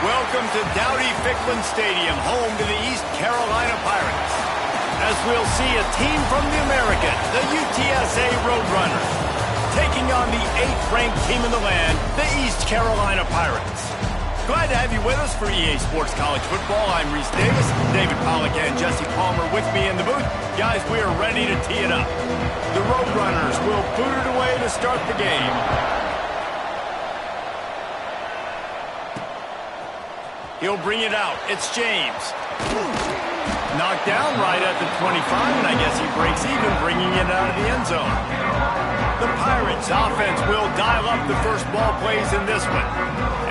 Welcome to Dowdy-Ficklin Stadium, home to the East Carolina Pirates. As we'll see a team from the American, the UTSA Roadrunners, taking on the 8th-ranked team in the land, the East Carolina Pirates. Glad to have you with us for EA Sports College Football. I'm Reese Davis, David Pollack and Jesse Palmer with me in the booth. Guys, we are ready to tee it up. The Roadrunners will boot it away to start the game. He'll bring it out. It's James. Knocked down right at the 25, and I guess he breaks even, bringing it out of the end zone. The Pirates offense will dial up the first ball plays in this one.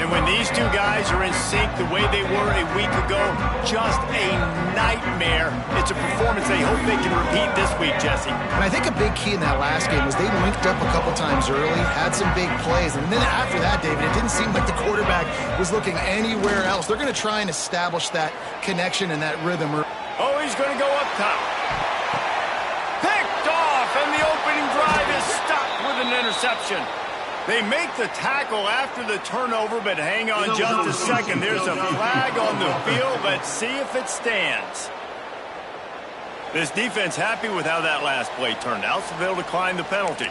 And when these two guys are in sync the way they were a week ago, just a nightmare. It's a performance they hope they can repeat this week, Jesse. And I think a big key in that last game was they linked up a couple times early, had some big plays, and then after that, David, it didn't seem like the quarterback was looking anywhere else. They're going to try and establish that connection and that rhythm. Oh, he's going to go up top. Picked off, and the opening drive is stopped with an interception. They make the tackle after the turnover, but hang on just a second. There's a flag on the field. Let's see if it stands. This defense happy with how that last play turned out, so they'll decline the penalty.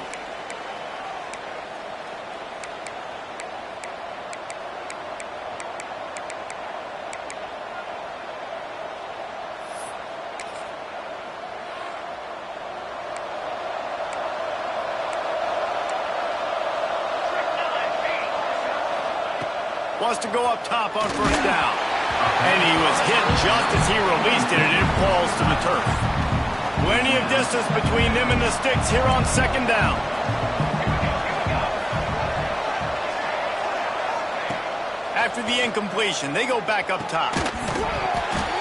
Wants to go up top on first down. And he was hit just as he released it, and it falls to the turf. Plenty of distance between them and the sticks here on second down. After the incompletion, they go back up top.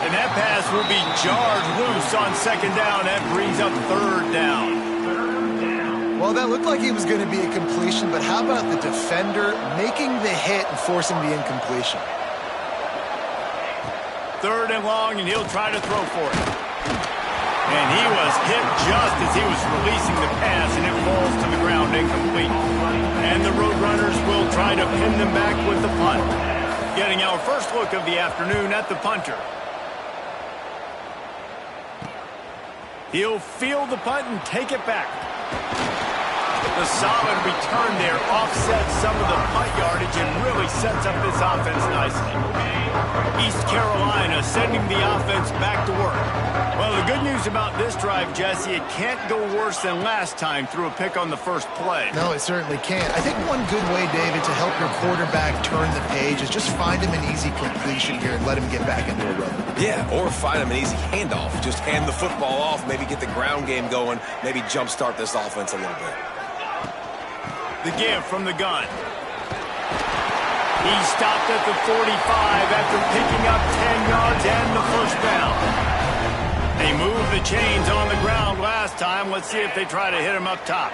And that pass will be jarred loose on second down. That brings up third down. Well, that looked like it was going to be a completion, but how about the defender making the hit and forcing the incompletion? Third and long, and he'll try to throw for it. And he was hit just as he was releasing the pass, and it falls to the ground incomplete. And the Roadrunners will try to pin them back with the punt. Getting our first look of the afternoon at the punter. He'll field the punt and take it back. The solid return there offsets some of the punt yardage and really sets up this offense nicely. East Carolina sending the offense back to work. Well, the good news about this drive, Jesse, it can't go worse than last time through a pick on the first play. No, it certainly can't. I think one good way, David, to help your quarterback turn the page is just find him an easy completion here and let him get back into a rhythm. Yeah, or find him an easy handoff. Just hand the football off, maybe get the ground game going, maybe jumpstart this offense a little bit. The give from the gun. He stopped at the 45 after picking up 10 yards and the first down. They moved the chains on the ground last time. Let's see if they try to hit him up top.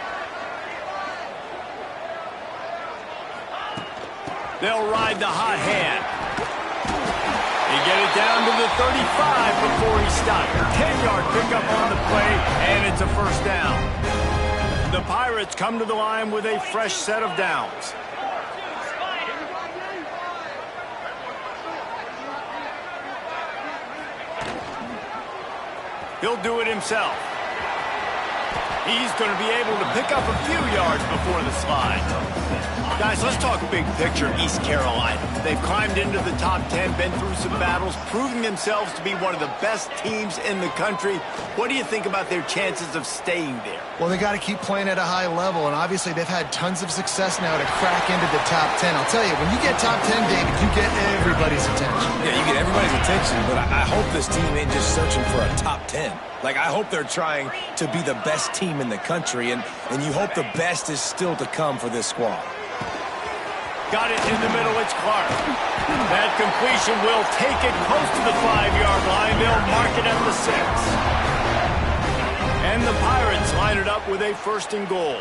They'll ride the hot hand. They get it down to the 35 before he stopped. 10-yard pickup on the play, and it's a first down. The Pirates come to the line with a fresh set of downs. He'll do it himself. He's going to be able to pick up a few yards before the slide. Guys, let's talk big picture East Carolina. They've climbed into the top 10, been through some battles, proving themselves to be one of the best teams in the country. What do you think about their chances of staying there? Well, they got to keep playing at a high level, and obviously they've had tons of success now to crack into the top 10. I'll tell you, when you get top 10, David, you get everybody's attention. Yeah, you get everybody's attention, but I hope this team ain't just searching for a top 10. Like, I hope they're trying to be the best team in the country, and you hope the best is still to come for this squad. Got it in the middle, it's Clark. That completion will take it close to the 5-yard line. They'll mark it at the 6. And the Pirates line it up with a first and goal.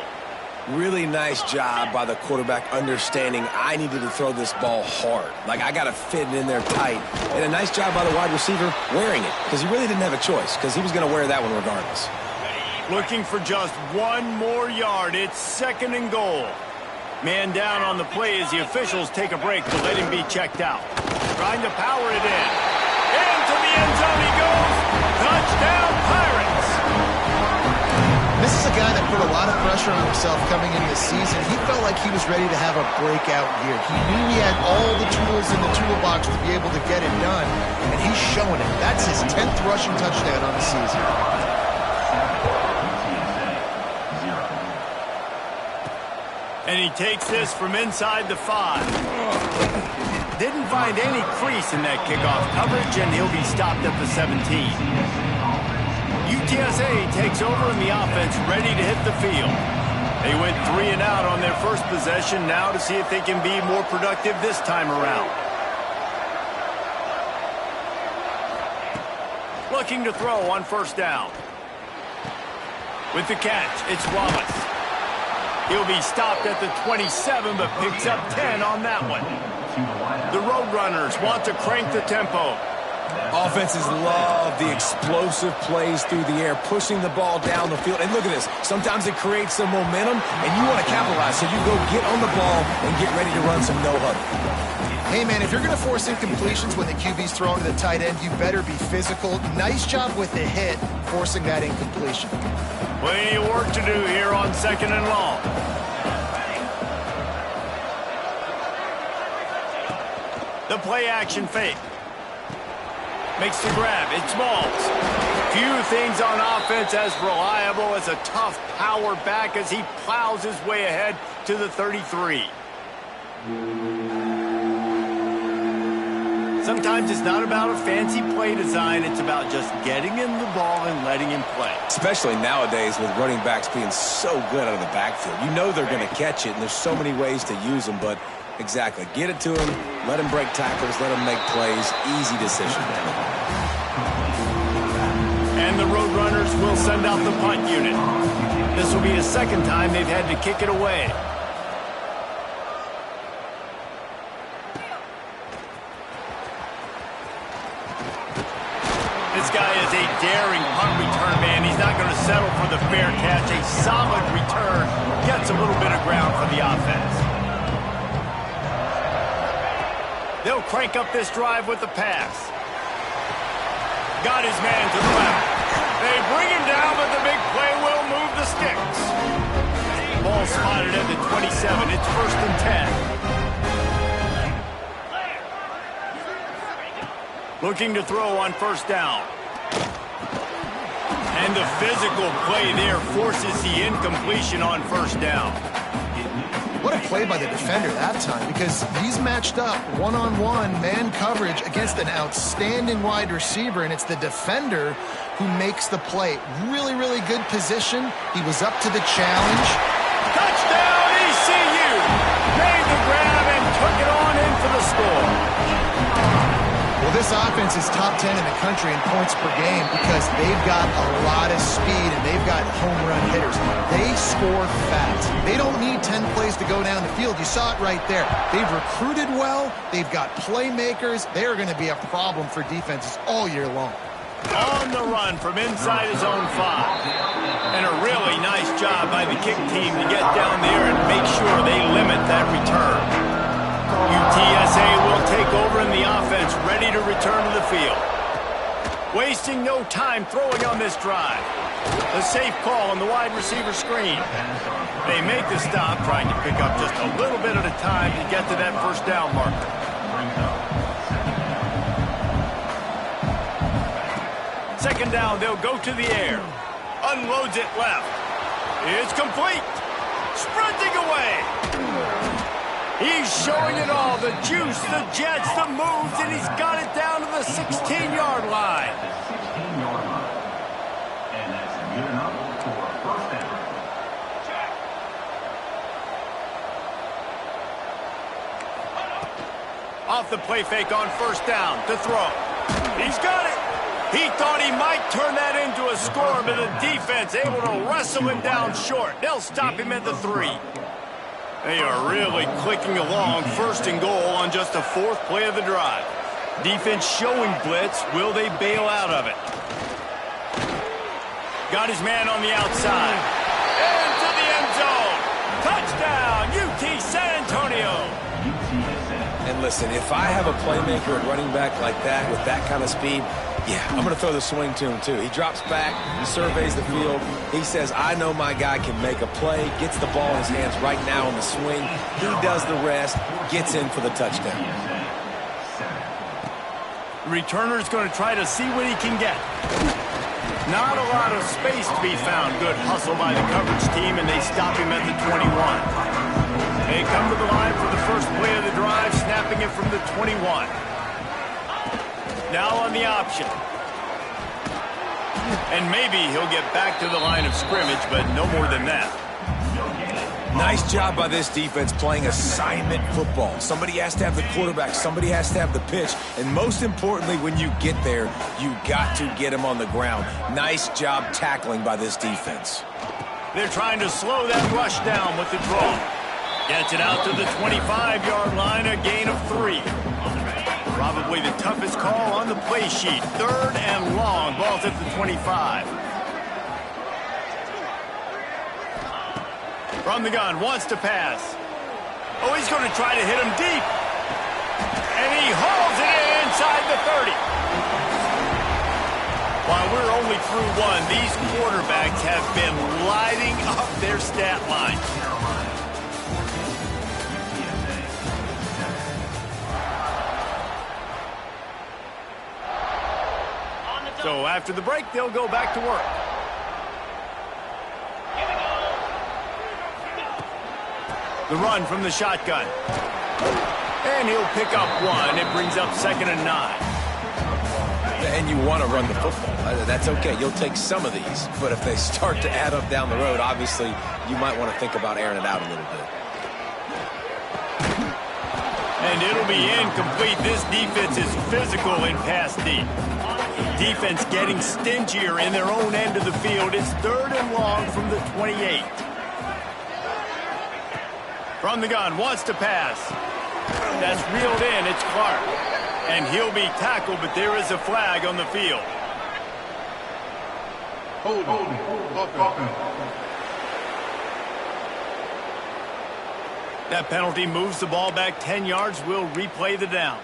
Really nice job by the quarterback understanding I needed to throw this ball hard. Like, I got to fit it in there tight. And a nice job by the wide receiver wearing it, because he really didn't have a choice, because he was going to wear that one regardless. Looking for just one more yard. It's second and goal. Man down on the play as the officials take a break to let him be checked out. trying to power it in. Into the end zone he goes. Touchdown, Pirates. This is a guy that put a lot of pressure on himself coming into the season. He felt like he was ready to have a breakout year. He knew he had all the tools in the toolbox to be able to get it done, and he's showing it. That's his 10th rushing touchdown on the season. And he takes this from inside the 5. Didn't find any crease in that kickoff coverage, and he'll be stopped at the 17. UTSA takes over in the offense, ready to hit the field. They went 3 and out on their first possession, now to see if they can be more productive this time around. Looking to throw on first down. With the catch, it's Wallace. He'll be stopped at the 27, but picks up 10 on that one. The Roadrunners want to crank the tempo. Offenses love the explosive plays through the air, pushing the ball down the field. And look at this. Sometimes it creates some momentum, and you want to capitalize. So you go get on the ball and get ready to run some no-huddle. Hey, man, if you're going to force incompletions when the QB's throwing to the tight end, you better be physical. Nice job with the hit, forcing that incompletion. Plenty of work to do here on 2nd and long. The play-action fake. Makes the grab. It's Smalls. Few things on offense as reliable as a tough power back as he plows his way ahead to the 33. Sometimes it's not about a fancy play design. It's about just getting him the ball and letting him play. Especially nowadays with running backs being so good out of the backfield. You know they're going to catch it, and there's so many ways to use them, but exactly. Get it to him, let him break tackles, let him make plays. Easy decision. And the Roadrunners will send out the punt unit. This will be the second time they've had to kick it away. This guy is a daring punt return man. He's not going to settle for the fair catch. A solid return gets a little bit of ground for the offense. They'll crank up this drive with the pass. Got his man to the left. They bring him down, but the big play will move the sticks. Ball spotted at the 27. It's 1st and 10. Looking to throw on first down. And the physical play there forces the incompletion on first down. What a play by the defender that time, because he's matched up one-on-one man coverage against an outstanding wide receiver, and it's the defender who makes the play. Really, really good position. He was up to the challenge. Touchdown, ECU! Made the grab and took it on in for the score. Well, this offense is top 10 in the country in points per game because they've got a lot of speed and they've got home run hitters. They score fast. They don't need 10 plays to go down the field. You saw it right there. They've recruited well. They've got playmakers. They are going to be a problem for defenses all year long. On the run from inside his own 5. And a really nice job by the kick team to get down there and make sure they limit that return. UTSA will take over in the offense, ready to return to the field. Wasting no time throwing on this drive. A safe call on the wide receiver screen. They make the stop, trying to pick up just a little bit at a time to get to that first down marker. Second down, they'll go to the air. Unloads it left. It's complete. Sprinting away. He's showing it all, the juice, the jets, the moves, and he's got it down to the 16-yard line. And that's good enough for a first down. Off the play fake on first down to throw. He's got it. He thought he might turn that into a score, but the defense able to wrestle him down short. They'll stop him at the 3. They are really clicking along, 1st and goal on just the 4th play of the drive. Defense showing blitz. Will they bail out of it? Got his man on the outside. Into the end zone. Touchdown, UT San Antonio. And listen, if I have a playmaker at running back like that with that kind of speed, yeah, I'm going to throw the swing to him too. He drops back, he surveys the field. He says, I know my guy can make a play, gets the ball in his hands right now on the swing. He does the rest, gets in for the touchdown. The returner's going to try to see what he can get. Not a lot of space to be found. Good hustle by the coverage team, and they stop him at the 21. They come to the line for the first play of the drive, snapping it from the 21. Now on the option. And maybe he'll get back to the line of scrimmage, but no more than that. Nice job by this defense playing assignment football. Somebody has to have the quarterback, somebody has to have the pitch, and most importantly, when you get there, you got to get him on the ground. Nice job tackling by this defense. They're trying to slow that rush down with the draw. Gets it out to the 25-yard line, a gain of 3. Probably the toughest call on the play sheet. 3rd and long, ball's at the 25. From the gun, wants to pass. Oh, he's going to try to hit him deep. And he hauls it in inside the 30. While we're only through one, these quarterbacks have been lighting up their stat line. So after the break, they'll go back to work. The run from the shotgun. And he'll pick up 1. It brings up 2nd and 9. And you want to run the football. That's okay. You'll take some of these. But if they start to add up down the road, obviously, you might want to think about airing it out a little bit. And it'll be incomplete. This defense is physical in pass deep. Defense getting stingier in their own end of the field. It's 3rd and long from the 28. From the gun, wants to pass. That's reeled in. It's Clark. And he'll be tackled, but there is a flag on the field. That penalty moves the ball back 10 yards. We'll replay the down.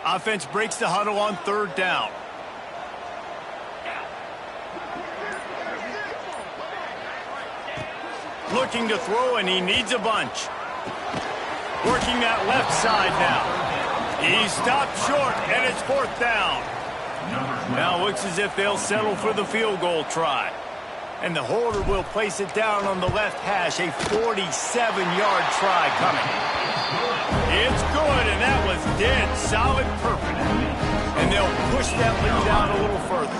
Offense breaks the huddle on 3rd down. Looking to throw, and he needs a bunch. Working that left side now. He stopped short, and it's 4th down. Now looks as if they'll settle for the field goal try. And the holder will place it down on the left hash. A 47-yard try coming. It's good, and that was dead solid perfect. And they'll push that lead out a little further.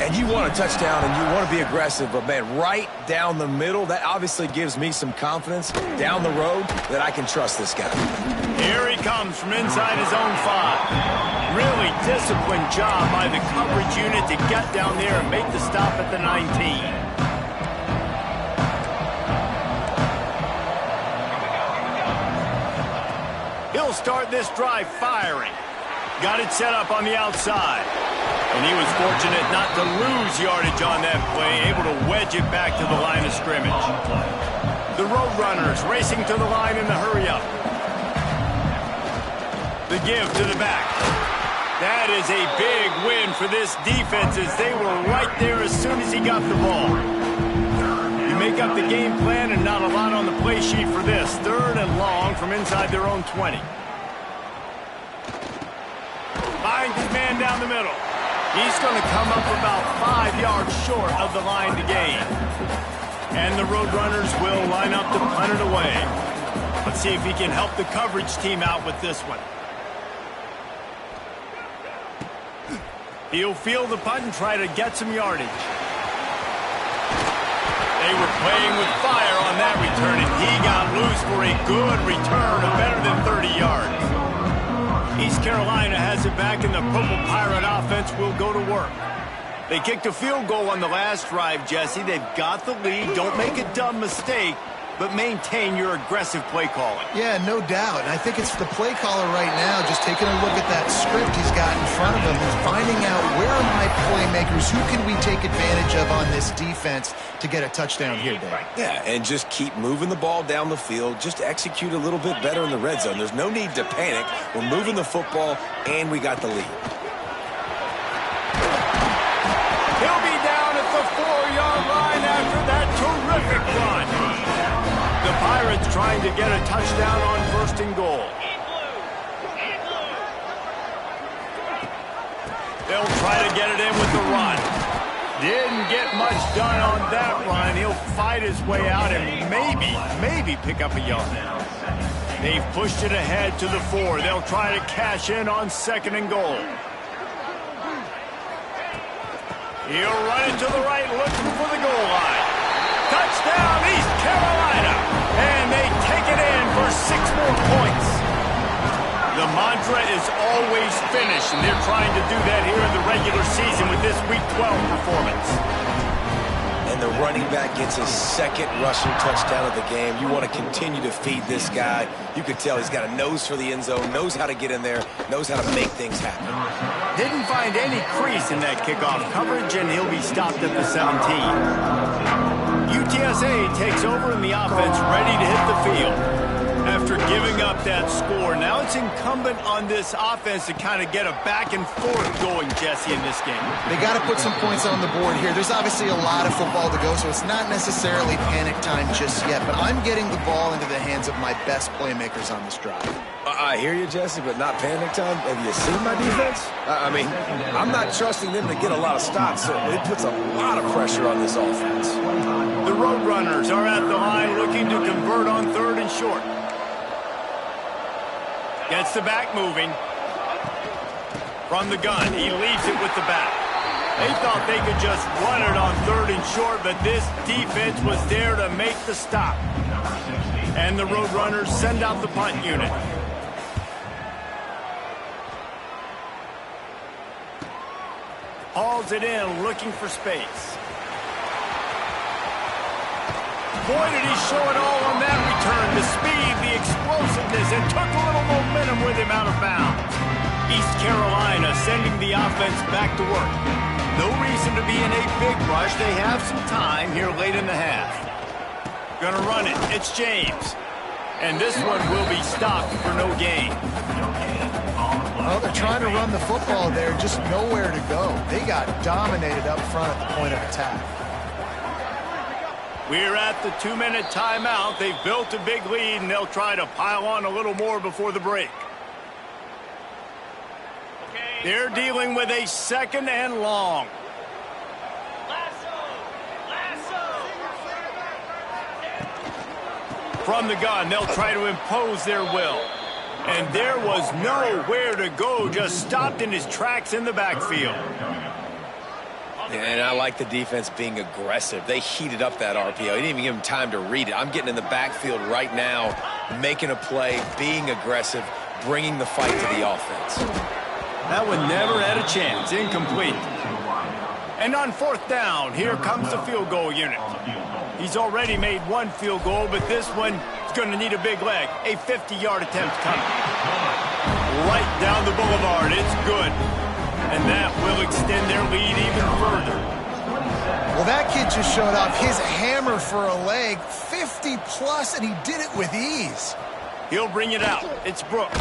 And you want a touchdown, and you want to be aggressive, but, man, right down the middle, that obviously gives me some confidence down the road that I can trust this guy. Here he comes from inside his own 5. Really disciplined job by the coverage unit to get down there and make the stop at the 19. He'll start this drive firing. Got it set up on the outside. And he was fortunate not to lose yardage on that play, able to wedge it back to the line of scrimmage. The Roadrunners racing to the line in the hurry-up. The give to the back. That is a big win for this defense as they were right there as soon as he got the ball. You make up the game plan and not a lot on the play sheet for this. 3rd and long from inside their own 20. Finds his man down the middle. He's going to come up about 5 yards short of the line to gain. And the Roadrunners will line up to punt it away. Let's see if he can help the coverage team out with this one. He'll field the punt and try to get some yardage. They were playing with fire on that return, and he got loose for a good return of better than 30 yards. East Carolina has it back, and the Purple Pirate offense will go to work. They kicked a field goal on the last drive, Jesse. They've got the lead. Don't make a dumb mistake. but maintain your aggressive play calling. Yeah, no doubt. And I think it's the play caller right now just taking a look at that script he's got in front of him and finding out where are my playmakers, who can we take advantage of on this defense to get a touchdown here, Dave. Yeah, and just keep moving the ball down the field. Just execute a little bit better in the red zone. There's no need to panic. We're moving the football, and we got the lead. He'll be down at the 4-yard line after that terrific run. The Pirates trying to get a touchdown on 1st and goal. They'll try to get it in with the run. Didn't get much done on that run. He'll fight his way out and maybe pick up a yard. They've pushed it ahead to the 4. They'll try to cash in on 2nd and goal. He'll run it to the right, looking for the goal line. Touchdown, East Carolina! And they take it in for 6 more points. The mantra is always finish, and they're trying to do that here in the regular season with this Week 12 performance. And the running back gets his 2nd rushing touchdown of the game. You want to continue to feed this guy. You could tell he's got a nose for the end zone, knows how to get in there, knows how to make things happen. Didn't find any crease in that kickoff coverage, and he'll be stopped at the 17. UTSA takes over in the offense, ready to hit the field. After giving up that score, now it's incumbent on this offense to kind of get a back and forth going, Jesse, in this game. They got to put some points on the board here. There's obviously a lot of football to go, so it's not necessarily panic time just yet, but I'm getting the ball into the hands of my best playmakers on this drive. I hear you, Jesse, but not panic time. Have you seen my defense? I mean, I'm not trusting them to get a lot of stops, so it puts a lot of pressure on this offense. The Roadrunners are at the line looking to convert on 3rd and short. Gets the back moving. From the gun, he leaves it with the back. They thought they could just run it on 3rd and short, but this defense was there to make the stop. And the Roadrunners send out the punt unit. Hauls it in, looking for space. Boy, did he show it all on that return. The speed, the explosiveness, and took a little momentum with him out of bounds. East Carolina sending the offense back to work. No reason to be in a big rush. They have some time here late in the half. Gonna run it. It's James. And this one will be stopped for no gain. Well, they're trying to run the football there, just nowhere to go. They got dominated up front at the point of attack. We're at the 2-minute timeout. They've built a big lead, and they'll try to pile on a little more before the break. They're dealing with a 2nd and long. From the gun, they'll try to impose their will. And there was nowhere to go, just stopped in his tracks in the backfield. And I like the defense being aggressive. They heated up that RPO. He didn't even give him time to read it. I'm getting in the backfield right now, making a play, being aggressive, bringing the fight to the offense. That one never had a chance. Incomplete. And on 4th down, here comes the field goal unit. He's already made 1 field goal, but this one is going to need a big leg. A 50-yard attempt coming. Right down the boulevard. It's good. And that will extend their lead even further. Well, that kid just showed off his hammer for a leg, 50-plus, and he did it with ease. He'll bring it out. It's Brooks.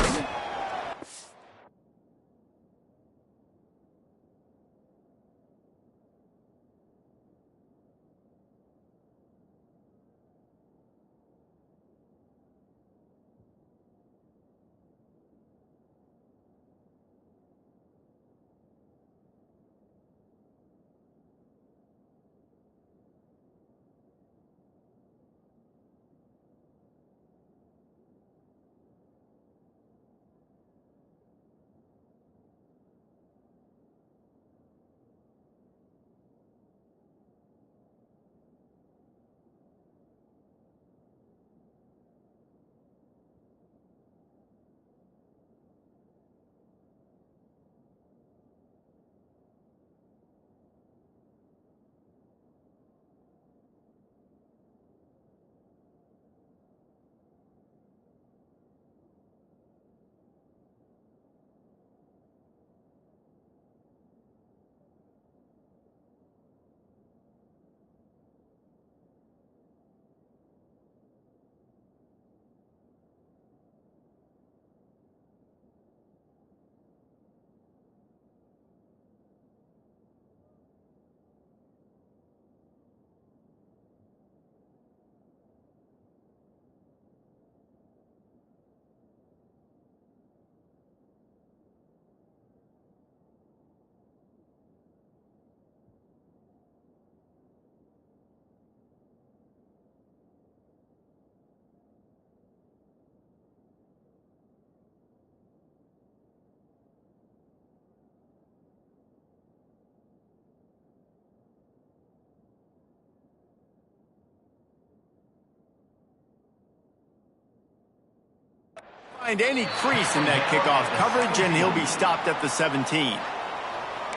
Find any crease in that kickoff coverage, and he'll be stopped at the 17.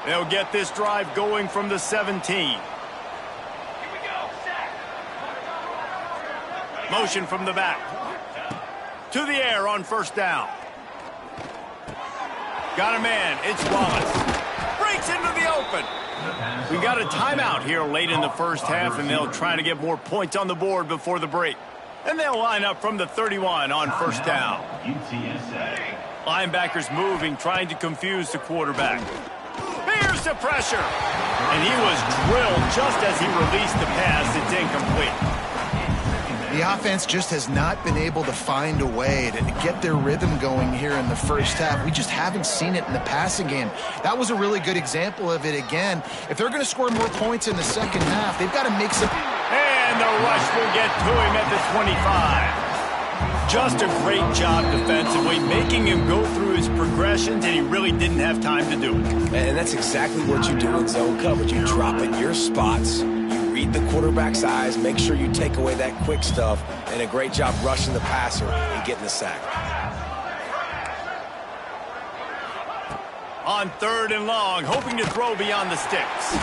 They'll get this drive going from the 17. Motion from the back. To the air on first down. Got a man. It's Wallace. Breaks into the open. We got a timeout here late in the first half, and they'll try to get more points on the board before the break. And they'll line up from the 31 on first down. UTSA. Linebackers moving, trying to confuse the quarterback. Here's the pressure. And he was drilled just as he released the pass. It's incomplete. The offense just has not been able to find a way to get their rhythm going here in the first half. We just haven't seen it in the passing game. That was a really good example of it again. If they're going to score more points in the second half, they've got to make some... And the rush will get to him at the 25. Just a great job defensively, making him go through his progressions, and he really didn't have time to do it. And that's exactly what you do in zone coverage. You drop in your spots, you read the quarterback's eyes, make sure you take away that quick stuff, and a great job rushing the passer and getting the sack. On third and long, hoping to throw beyond the sticks.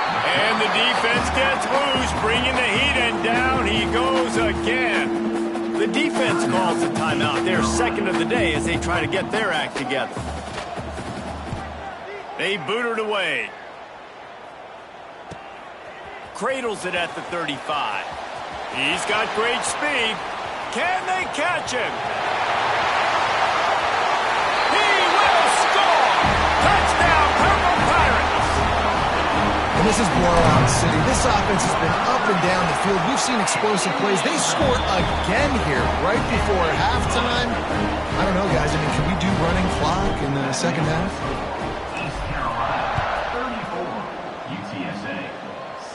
And the defense gets loose, bringing the heat, and down he goes again. The defense calls a timeout. They're second of the day as they try to get their act together. They boot it away. Cradles it at the 35. He's got great speed. Can they catch him? He will score! Touchdown, Purple Pirates! And this is blowout city. This offense has been up and down the field. We've seen explosive plays. They scored again here right before halftime. I don't know, guys. I mean, can we do running clock in the second half? East Carolina, 34. UTSA,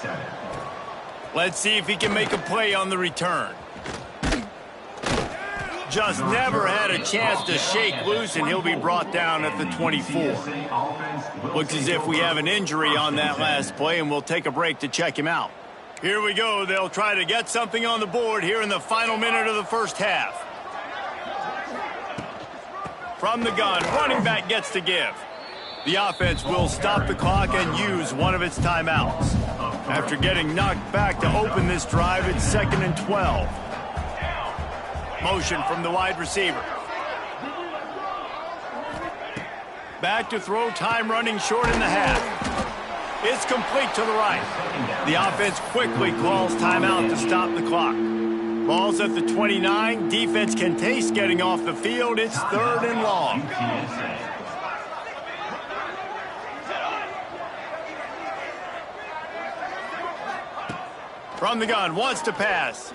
7. Let's see if he can make a play on the return. Just never had a chance to shake loose, and he'll be brought down at the 24. Looks as if we have an injury on that last play, and we'll take a break to check him out. Here we go. They'll try to get something on the board here in the final minute of the first half. From the gun, running back gets to give. The offense will stop the clock and use one of its timeouts. After getting knocked back to open this drive, it's 2nd and 12. Motion from the wide receiver. Back to throw, time running short in the half. It's complete to the right. The offense quickly calls timeout to stop the clock. Ball's at the 29. Defense can taste getting off the field. It's 3rd and long. From the gun, wants to pass.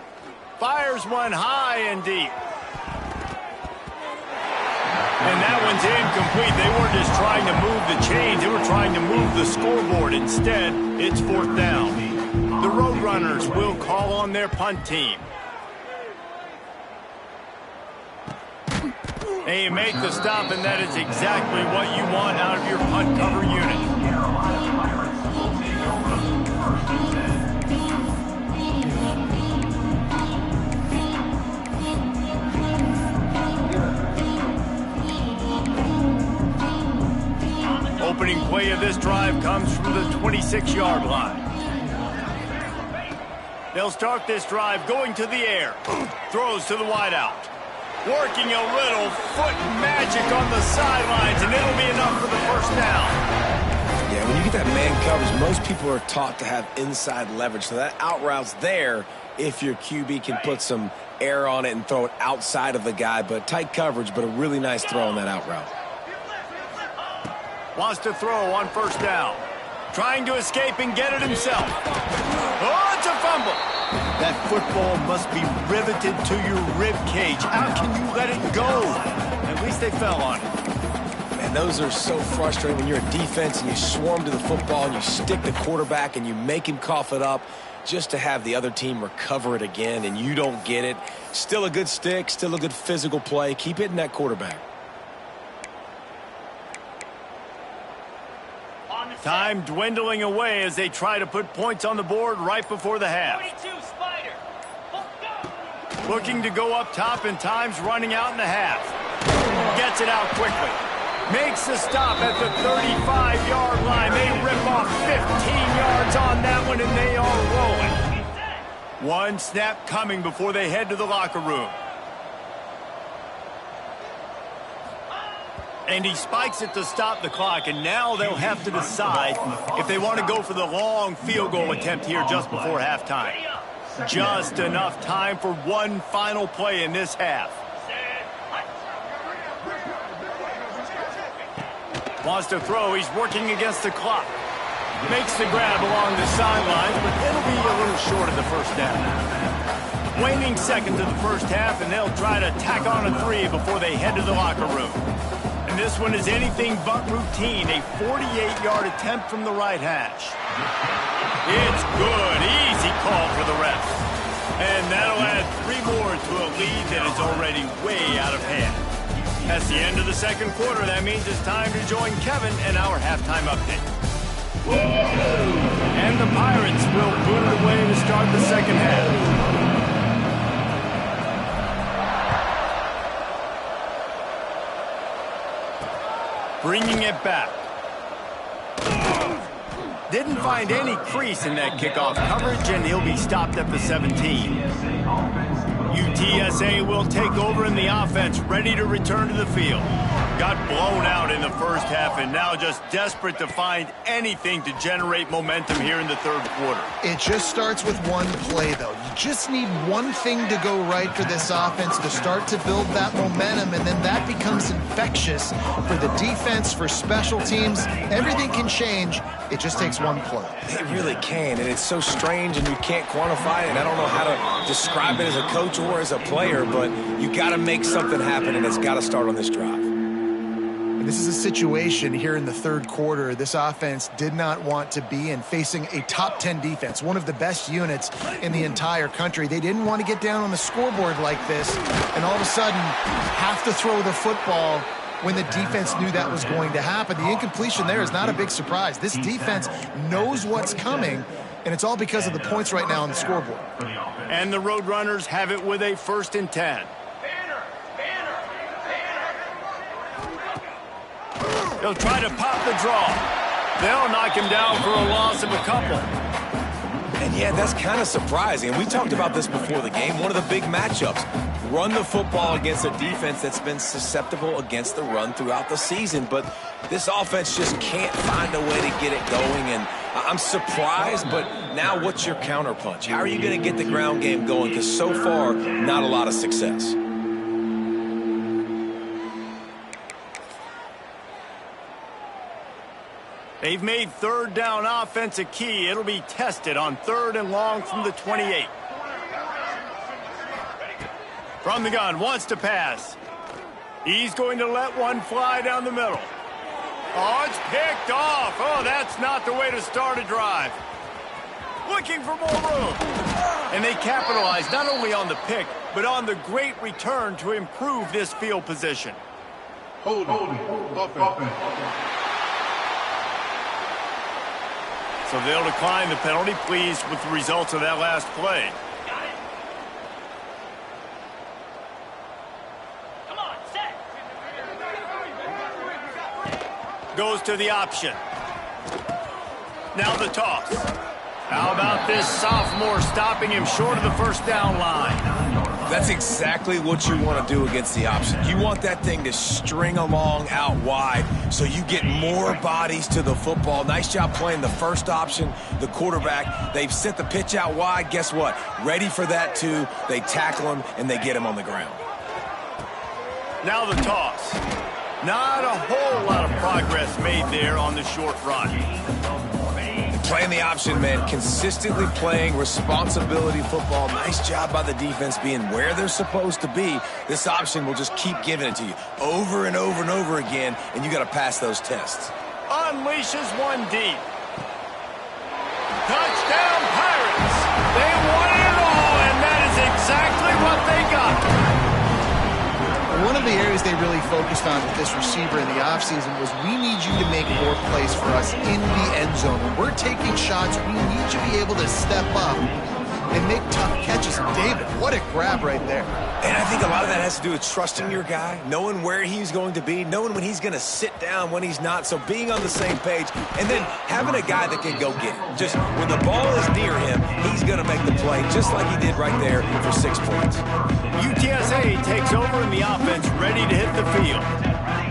Fires one high and deep. And that one's incomplete. They weren't just trying to move the chains. They were trying to move the scoreboard. Instead, it's 4th down. The Roadrunners will call on their punt team. They make the stop, and that is exactly what you want out of your punt cover unit. Opening play of this drive comes from the 26-yard line. They'll start this drive going to the air. Throws to the wideout. Working a little foot magic on the sidelines, and it'll be enough for the first down. Yeah, when you get that man coverage, most people are taught to have inside leverage. So that out route's there if your QB can put some air on it and throw it outside of the guy. But tight coverage, but a really nice throw on that out route. Wants to throw on first down. Trying to escape and get it himself. Oh, it's a fumble. That football must be riveted to your rib cage. How can you let it go? At least they fell on it. Man, those are so frustrating when you're a defense and you swarm to the football and you stick the quarterback and you make him cough it up just to have the other team recover it again and you don't get it. Still a good stick, still a good physical play. Keep hitting that quarterback. Time dwindling away as they try to put points on the board right before the half. Looking to go up top, and time's running out in the half. gets it out quickly. Makes the stop at the 35-yard line. They rip off 15 yards on that one, and they are rolling. One snap coming before they head to the locker room. And he spikes it to stop the clock, and now they'll have to decide if they want to go for the long field goal attempt here just before halftime. Just enough time for one final play in this half. Wants to throw. He's working against the clock. Makes the grab along the sidelines, but it'll be a little short of the first down. Waning seconds of the first half, and they'll try to tack on a 3 before they head to the locker room. And this one is anything but routine. A 48-yard attempt from the right hash. It's good. Easy call for the refs. And that'll add 3 more to a lead that is already way out of hand. That's the end of the second quarter. That means it's time to join Kevin and our halftime update. And the Pirates will boot it away to start the second half. Bringing it back. Didn't find any crease in that kickoff coverage, and he'll be stopped at the 17. UTSA will take over in the offense, ready to return to the field. Got blown out in the first half and now just desperate to find anything to generate momentum here in the third quarter. It just starts with one play, though. You just need one thing to go right for this offense to start to build that momentum, and then that becomes infectious for the defense, for special teams. Everything can change. It just takes one play. It really can, and it's so strange, and you can't quantify it, and I don't know how to describe it as a coach or as a player, but you got to make something happen, and it's got to start on this drive. This is a situation here in the third quarter this offense did not want to be in, facing a top 10 defense, one of the best units in the entire country. They didn't want to get down on the scoreboard like this and all of a sudden have to throw the football when the defense knew that was going to happen. The incompletion there is not a big surprise. This defense knows what's coming, and it's all because of the points right now on the scoreboard. And the Roadrunners have it with a 1st and 10. They'll try to pop the draw. They'll knock him down for a loss of a couple. And yeah, that's kind of surprising. And we talked about this before the game. One of the big matchups. Run the football against a defense that's been susceptible against the run throughout the season. But this offense just can't find a way to get it going. And I'm surprised, but now what's your counterpunch? How are you going to get the ground game going? Because so far, not a lot of success. They've made third down offense a key. It'll be tested on 3rd and long from the 28. From the gun, wants to pass. He's going to let one fly down the middle. Oh, it's picked off. Oh, that's not the way to start a drive. Looking for more room. And they capitalize not only on the pick, but on the great return to improve this field position. Hold offense. So they'll decline the penalty, pleased with the results of that last play. Come on, set. Goes to the option. Now the toss. How about this sophomore stopping him short of the 1st down line? That's exactly what you want to do against the option. You want that thing to string along out wide so you get more bodies to the football. Nice job playing the first option, the quarterback. They've sent the pitch out wide. Guess what? Ready for that too. They tackle him and they get him on the ground. Now the toss. Not a whole lot of progress made there on the short run. Playing the option, man, consistently playing responsibility football. Nice job by the defense being where they're supposed to be. This option will just keep giving it to you over and over and over again, and you got to pass those tests. Unleashes one deep. Touchdown Pirates! They won it all, and that is exactly what they got. One of the areas they really focused on with this receiver in the offseason was we need you to make more plays for us in the end zone. When we're taking shots, we need you to be able to step up and make tough catches. And David, what a grab right there. And I think a lot of that has to do with trusting your guy, knowing where he's going to be, knowing when he's going to sit down, when he's not. So being on the same page, and then having a guy that can go get it. Just when the ball is near him, he's going to make the play, just like he did right there for 6 points. UTSA takes over in the offense, ready to hit the field.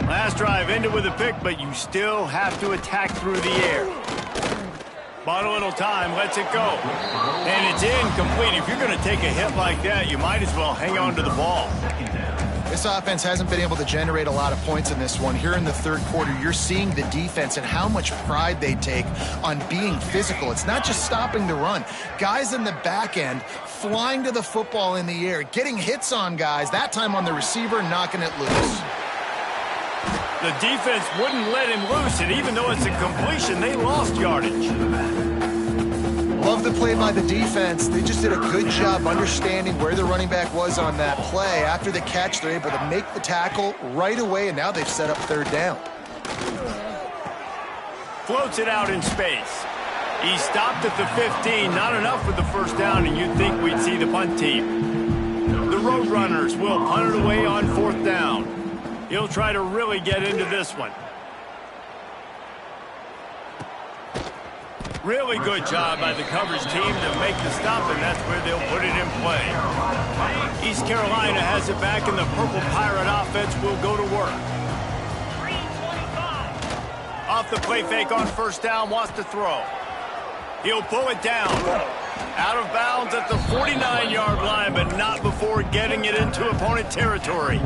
Last drive ended with a pick, but you still have to attack through the air. Bought a little time, lets it go. And it's incomplete. If you're going to take a hit like that, you might as well hang on to the ball. This offense hasn't been able to generate a lot of points in this one. Here in the third quarter, you're seeing the defense and how much pride they take on being physical. It's not just stopping the run. Guys in the back end flying to the football in the air, getting hits on guys, that time on the receiver, knocking it loose. The defense wouldn't let him loose, and even though it's a completion, they lost yardage. Love the play by the defense. They just did a good job understanding where the running back was on that play. After the catch, they're able to make the tackle right away, and now they've set up third down. Floats it out in space. He stopped at the 15. Not enough with the first down, and you'd think we'd see the punt team. The Roadrunners will punt it away on fourth down. He'll try to really get into this one. Really good job by the coverage team to make the stop, and that's where they'll put it in play. East Carolina has it back, and the Purple Pirate offense will go to work. Off the play fake on first down, wants to throw. He'll pull it down. Out of bounds at the 49-yard line, but not before getting it into opponent territory.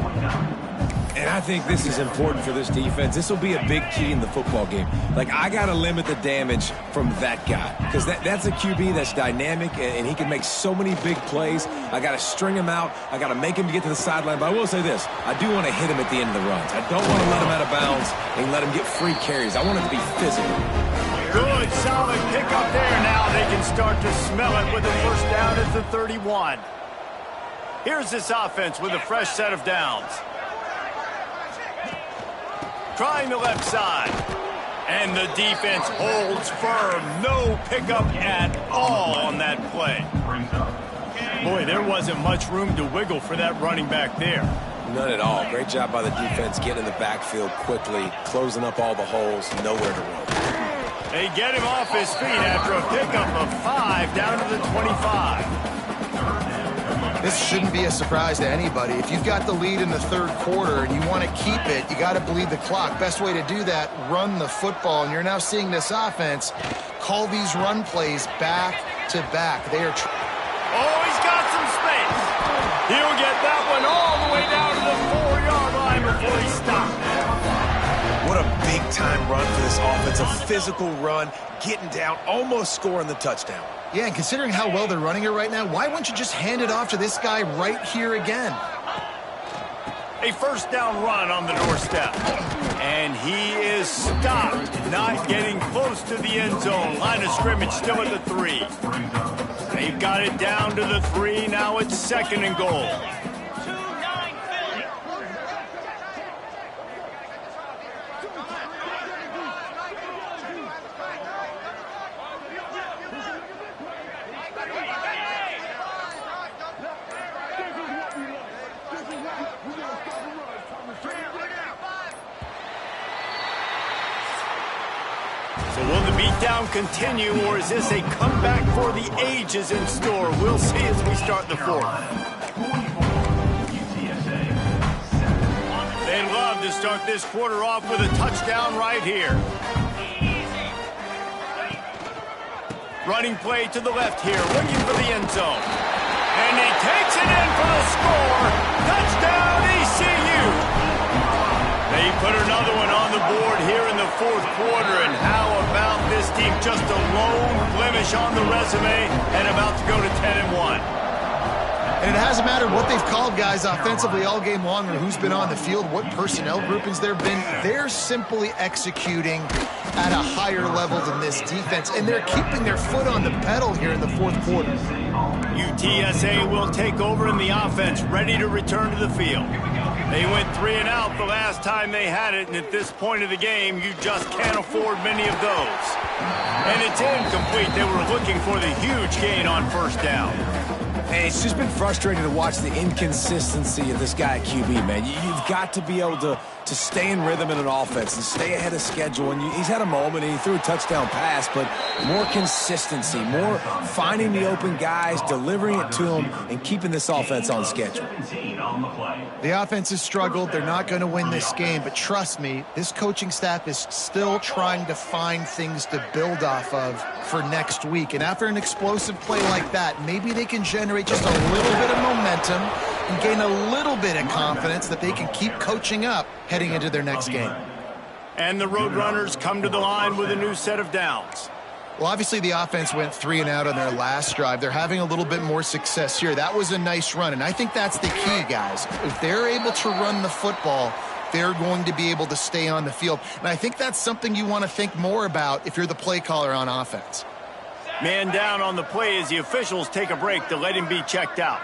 And I think this is important for this defense. This will be a big key in the football game. Like, I got to limit the damage from that guy because that's a QB that's dynamic, and he can make so many big plays. I got to string him out. I got to make him get to the sideline. But I will say this. I do want to hit him at the end of the runs. I don't want to let him out of bounds and let him get free carries. I want it to be physical. Good, solid pickup there. Now they can start to smell it with the first down at the 31. Here's this offense with a fresh set of downs. Trying the left side. And the defense holds firm. No pickup at all on that play. Boy, there wasn't much room to wiggle for that running back there. None at all. Great job by the defense getting in the backfield quickly, closing up all the holes, nowhere to run. They get him off his feet after a pickup of 5 down to the 25. This shouldn't be a surprise to anybody. If you've got the lead in the third quarter and you want to keep it, you got to bleed the clock. Best way to do that, run the football. And you're now seeing this offense call these run plays back to back. They are. Oh, he's got some space. He'll get that one all the way down to the 4-yard line before he stops. What a big-time run for this offense. A physical run, getting down, almost scoring the touchdown. Yeah, and considering how well they're running it right now, why wouldn't you just hand it off to this guy right here again? A first down run on the doorstep. And he is stopped, not getting close to the end zone. Line of scrimmage still at the 3. They've got it down to the 3. Now it's 2nd and goal. So will the beatdown continue, or is this a comeback for the ages in store? We'll see as we start the fourth. They love to start this quarter off with a touchdown right here. Running play to the left here, looking for the end zone. And he takes it in for the score. Touchdown, ECU. They put another one on the board here in the fourth quarter, and how about this team? Just a lone blemish on the resume and about to go to 10-1. And it hasn't mattered what they've called guys offensively all game long or who's been on the field, what personnel groupings there have been. They're simply executing at a higher level than this defense, and they're keeping their foot on the pedal here in the fourth quarter. UTSA will take over in the offense, ready to return to the field. They went 3 and out the last time they had it, and at this point of the game, you just can't afford many of those. And It's incomplete. They were looking for the huge gain on first down. Hey, it's just been frustrating to watch the inconsistency of this guy at QB, man. You've got to be able to stay in rhythm in an offense and stay ahead of schedule. And he's had a moment, and he threw a touchdown pass, but more consistency, more finding the open guys, delivering it to them, and keeping this offense on schedule. The offense has struggled. They're not going to win this game, but trust me, this coaching staff is still trying to find things to build off of for next week. And after an explosive play like that, maybe they can generate just a little bit of momentum and gain a little bit of confidence that they can keep coaching up heading into their next game. And the Roadrunners come to the line with a new set of downs. Well, obviously the offense went 3 and out on their last drive. They're having a little bit more success here. That was a nice run, and I think that's the key, guys. If they're able to run the football, they're going to be able to stay on the field. And I think that's something you want to think more about if you're the play caller on offense. Man down on the play as the officials take a break to let him be checked out.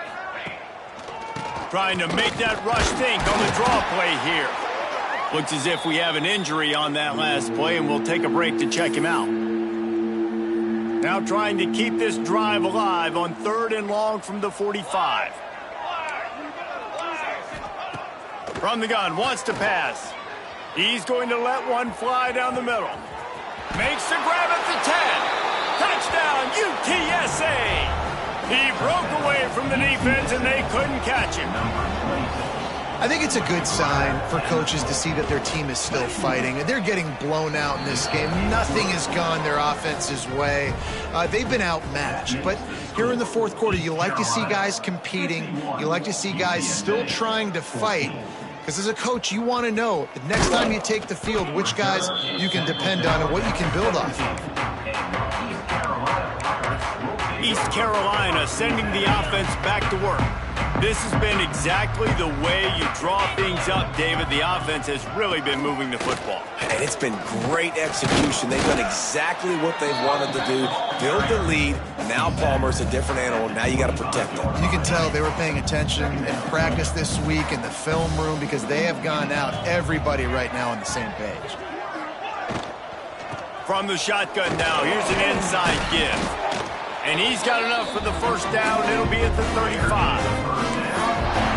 Trying to make that rush think on the draw play here. Looks as if we have an injury on that last play, and we'll take a break to check him out. Now trying to keep this drive alive on 3rd and long from the 45. From the gun, wants to pass. He's going to let one fly down the middle. Makes the grab at the 10. Touchdown, UTSA! He broke away from the defense, and they couldn't catch him. I think it's a good sign for coaches to see that their team is still fighting. They're getting blown out in this game. Nothing has gone their offense's way. They've been outmatched. But here in the 4th quarter, you like to see guys competing. You like to see guys still trying to fight. Because as a coach, you want to know the next time you take the field, which guys you can depend on and what you can build off of. East Carolina sending the offense back to work. This has been exactly the way you draw things up, David. The offense has really been moving the football. And it's been great execution. They've done exactly what they've wanted to do. Build the lead. Now Palmer's a different animal. Now you got to protect them. You can tell they were paying attention in practice this week in the film room because they have gone out, everybody right now on the same page. From the shotgun now, here's an inside give. And he's got enough for the first down. It'll be at the 35.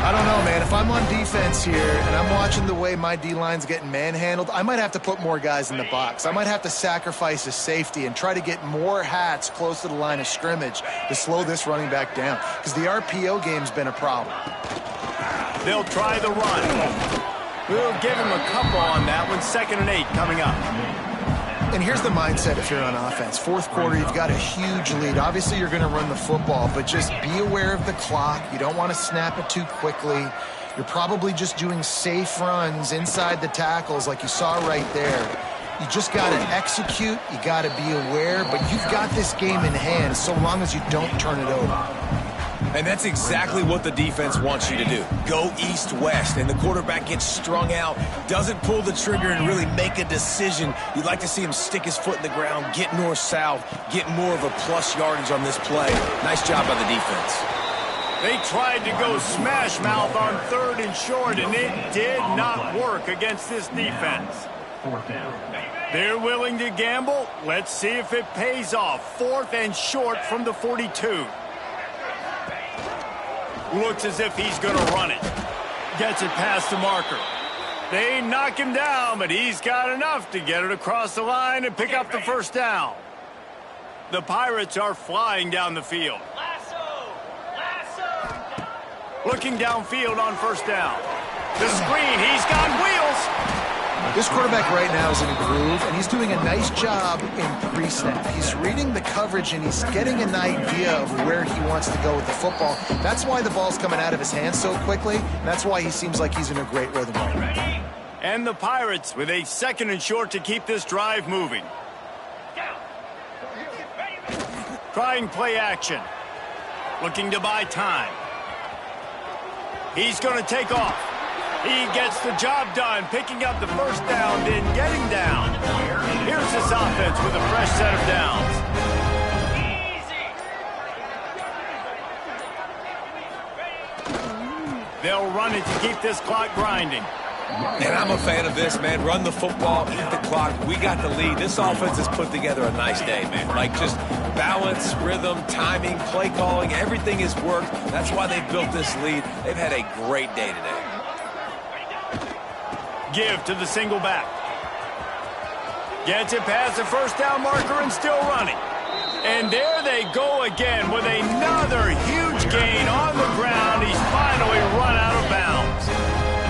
I don't know, man. If I'm on defense here and I'm watching the way my D-line's getting manhandled, I might have to put more guys in the box. I might have to sacrifice a safety and try to get more hats close to the line of scrimmage to slow this running back down because the RPO game's been a problem. They'll try the run. We'll give him a couple on that one. 2nd and 8 coming up. And here's the mindset if you're on offense. 4th quarter, you've got a huge lead. Obviously, you're going to run the football, but just be aware of the clock. You don't want to snap it too quickly. You're probably just doing safe runs inside the tackles like you saw right there. You just got to execute. You got to be aware, but you've got this game in hand so long as you don't turn it over. And that's exactly what the defense wants you to do. Go east-west, and the quarterback gets strung out, doesn't pull the trigger and really make a decision. You'd like to see him stick his foot in the ground, get north-south, get more of a plus yardage on this play. Nice job by the defense. They tried to go smash mouth on 3rd and short, and it did not work against this defense. 4th down. They're willing to gamble. Let's see if it pays off. 4th and short from the 42. Looks as if he's going to run it. Gets it past the marker. They knock him down, but he's got enough to get it across the line and pick up the first down. The Pirates are flying down the field. Looking downfield on first down. The screen, he's got wheels. This quarterback right now is in a groove, and he's doing a nice job in pre-snap. He's reading the coverage, and he's getting an idea of where he wants to go with the football. That's why the ball's coming out of his hands so quickly, and that's why he seems like he's in a great rhythm. And the Pirates with a 2nd and short to keep this drive moving. Trying play action. Looking to buy time. He's going to take off. He gets the job done, picking up the first down, then getting down. Here's this offense with a fresh set of downs. They'll run it to keep this clock grinding. And I'm a fan of this, man. Run the football, eat the clock. We got the lead. This offense has put together a nice day, man. Like just balance, rhythm, timing, play calling, everything has worked. That's why they've built this lead. They've had a great day today. Give to the single back. Gets it past the first down marker and still running. And there they go again with another huge gain on the ground. He's finally run out of bounds.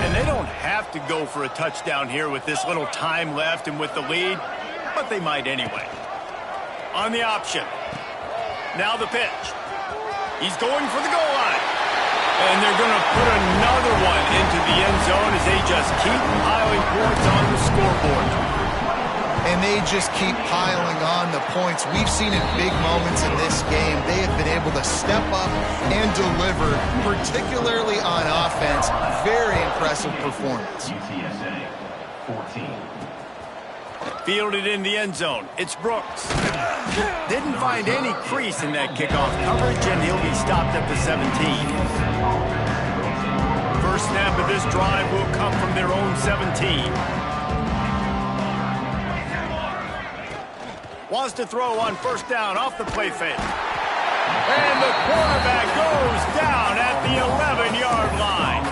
And they don't have to go for a touchdown here with this little time left and with the lead, but they might anyway. On the option. Now the pitch. He's going for the goal line. And they're going to put another one into the end zone as they just keep piling points on the scoreboard. And they just keep piling on the points. We've seen in big moments in this game, they have been able to step up and deliver, particularly on offense. Very impressive performance. UTSA 14. Fielded in the end zone. It's Brooks. Didn't find any crease in that kickoff coverage, and he'll be stopped at the 17. First snap of this drive will come from their own 17. Wants to throw on first down off the play fake. And the quarterback goes down at the 11-yard line.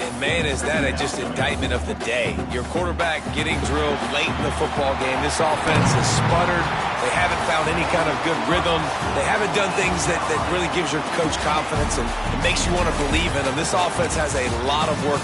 And man, is that just indictment of the day. Your quarterback getting drilled late in the football game. This offense has sputtered. They haven't found any kind of good rhythm. They haven't done things that really gives your coach confidence and it makes you want to believe in them. This offense has a lot of work.